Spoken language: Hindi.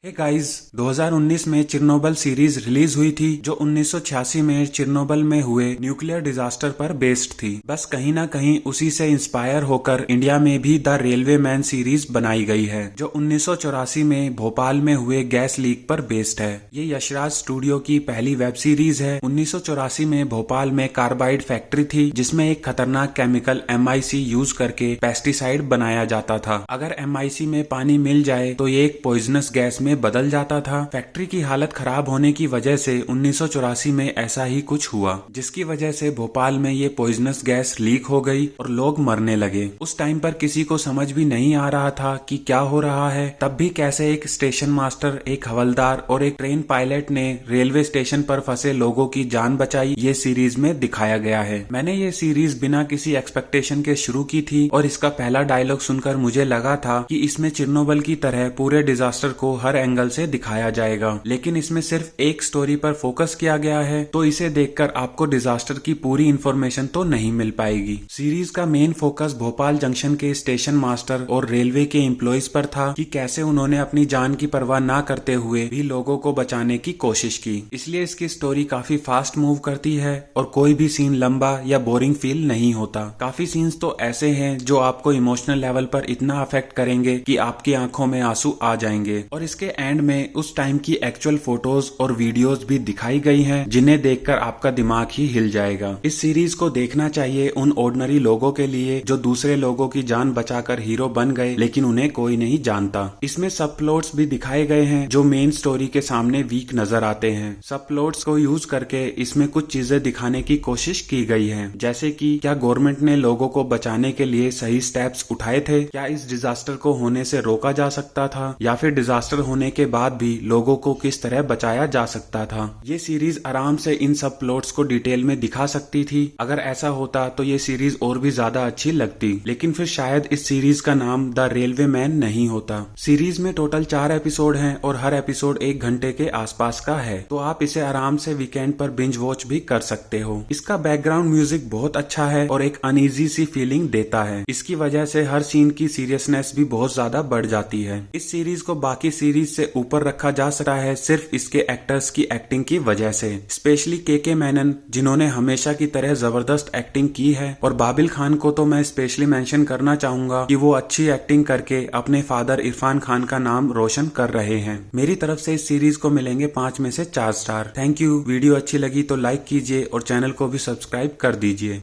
हे गाइस 2019 में चिर्नोबिल सीरीज रिलीज हुई थी जो 1986 में चिर्नोबिल में हुए न्यूक्लियर डिजास्टर पर बेस्ड थी। बस कहीं ना कहीं उसी से इंस्पायर होकर इंडिया में भी द रेलवे मैन सीरीज बनाई गई है जो 1984 में भोपाल में हुए गैस लीक पर बेस्ड है। ये यशराज स्टूडियो की पहली वेब सीरीज है। 1984 में भोपाल में कार्बाइड फैक्ट्री थी जिसमें एक खतरनाक केमिकल MIC यूज करके पेस्टिसाइड बनाया जाता था। अगर MIC में पानी मिल जाए तो ये एक पॉइजनस गैस में बदल जाता था। फैक्ट्री की हालत खराब होने की वजह से 1984 में ऐसा ही कुछ हुआ जिसकी वजह से भोपाल में ये पॉइजनस गैस लीक हो गई और लोग मरने लगे। उस टाइम पर किसी को समझ भी नहीं आ रहा था कि क्या हो रहा है। तब भी कैसे एक स्टेशन मास्टर, एक हवलदार और एक ट्रेन पायलट ने रेलवे स्टेशन पर फंसे लोगों की जान बचाई, ये सीरीज में दिखाया गया है। मैंने ये सीरीज बिना किसी एक्सपेक्टेशन के शुरू की थी और इसका पहला डायलॉग सुनकर मुझे लगा था कि इसमें चिर्नोबिल की तरह पूरे डिजास्टर को हर एंगल से दिखाया जाएगा, लेकिन इसमें सिर्फ एक स्टोरी पर फोकस किया गया है तो इसे देखकर आपको डिजास्टर की पूरी इन्फॉर्मेशन तो नहीं मिल पाएगी। सीरीज का मेन फोकस भोपाल जंक्शन के स्टेशन मास्टर और रेलवे के एम्प्लॉइज पर था कि कैसे उन्होंने अपनी जान की परवाह ना करते हुए भी लोगों को बचाने की कोशिश की। इसलिए इसकी स्टोरी काफी फास्ट मूव करती है और कोई भी सीन लंबा या बोरिंग फील नहीं होता। काफी सीन्स तो ऐसे हैं जो आपको इमोशनल लेवल पर इतना अफेक्ट करेंगे कि आपकी आंखों में आंसू आ जाएंगे। और इसके एंड में उस टाइम की एक्चुअल फोटोज और वीडियोस भी दिखाई गई हैं जिन्हें देखकर आपका दिमाग ही हिल जाएगा। इस सीरीज को देखना चाहिए उन ऑर्डिनरी लोगों के लिए जो दूसरे लोगों की जान बचाकर हीरो बन गए लेकिन उन्हें कोई नहीं जानता। इसमें सब प्लॉट्स भी दिखाए गए हैं जो मेन स्टोरी के सामने वीक नजर आते हैं। सब प्लॉट्स को यूज करके इसमें कुछ चीजें दिखाने की कोशिश की गई है, जैसे कि क्या गवर्नमेंट ने लोगों को बचाने के लिए सही स्टेप्स उठाए थे, क्या इस डिजास्टर को होने से रोका जा सकता था, या फिर डिजास्टर होने के बाद भी लोगों को किस तरह बचाया जा सकता था। ये सीरीज आराम से इन सब प्लॉट्स को डिटेल में दिखा सकती थी। अगर ऐसा होता तो ये सीरीज और भी ज्यादा अच्छी लगती, लेकिन फिर शायद इस सीरीज का नाम द रेलवे मैन नहीं होता। सीरीज में टोटल 4 एपिसोड हैं और हर एपिसोड 1 घंटे के आसपास का है, तो आप इसे आराम से वीकेंड पर बिंज वॉच भी कर सकते हो। इसका बैकग्राउंड म्यूजिक बहुत अच्छा है और एक अनईजी सी फीलिंग देता है। इसकी वजह से हर सीन की सीरियसनेस भी बहुत ज्यादा बढ़ जाती है। इस सीरीज को बाकी सीरीज से ऊपर रखा जा सकता है सिर्फ इसके एक्टर्स की एक्टिंग की वजह से, स्पेशली के मैनन जिन्होंने हमेशा की तरह जबरदस्त एक्टिंग की है। और बाबिल खान को तो मैं स्पेशली मेंशन करना चाहूंगा कि वो अच्छी एक्टिंग करके अपने फादर इरफान खान का नाम रोशन कर रहे हैं। मेरी तरफ से इस सीरीज को मिलेंगे 5 में से 4 स्टार। Thank you. वीडियो अच्छी लगी तो लाइक कीजिए और चैनल को भी सब्सक्राइब कर दीजिए।